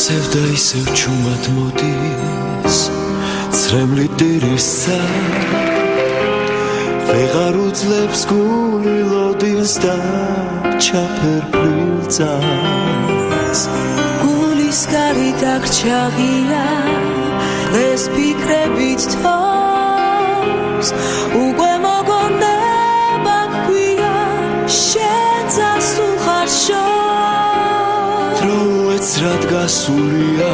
ისევ და ისევ ჩუმად მოდის ცრემლი ტირისა ვეღარ უძლებს გული ლოდინს და ჩაფერფლილ წამს გულის გარი დაგრჩაღია დღეს ფიქრებით თავს უკვე მოგონება გვია შენ წასულ ხარ დროეცრად გასულია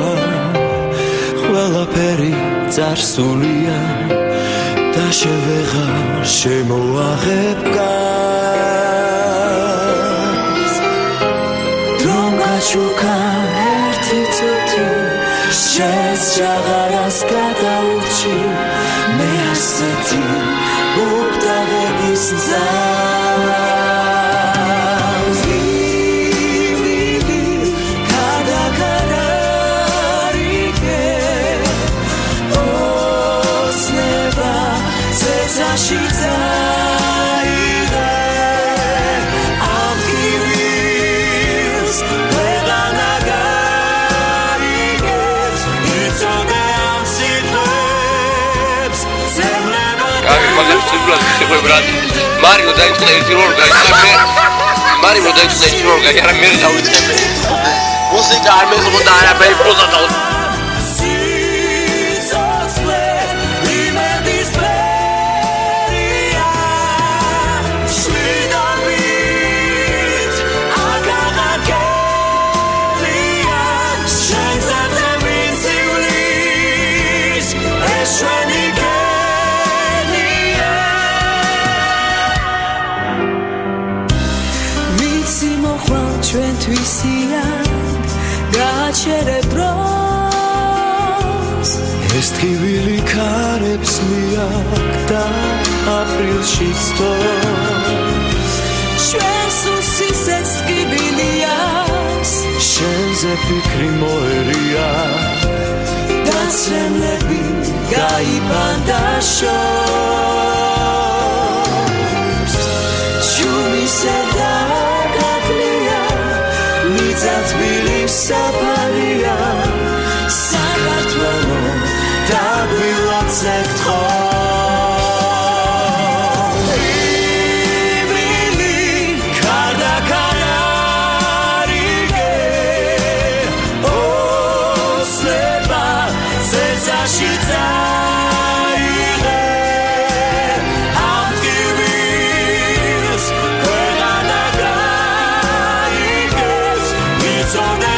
ყველაფერი წარსულია და შევეღარ შემოაღებ გარს დრომ გაჩუქა ერთი წუთი შენს ჟაღარას გადაურჩი მე ასეთი უკდავების მზავს Mario დაიწყდა ერთი როლი გაიცემე Mario დაიწყდა ერთი როლი გაიარა მე დავიწყებე მუსიკა არ მეზღუდა არაფერი პროზა გააჩერებ დროს ეს ტკივილი ქარებს მიაკდა აპრილში სწორს ჩვენს უსისეს ტკივილიას შენზე ფიქრი მოერია და ცრემლები გაიფანტა შორს ჩუმისე და გაკლია მიწათბილის საფარია საქართველო დაგვილოცებ თხომ ივილი ქარდაქარარიგე ოსლება ზეცაში წაიღე ამ ტკივილს ქვეყანა გაიგებს მიწოდა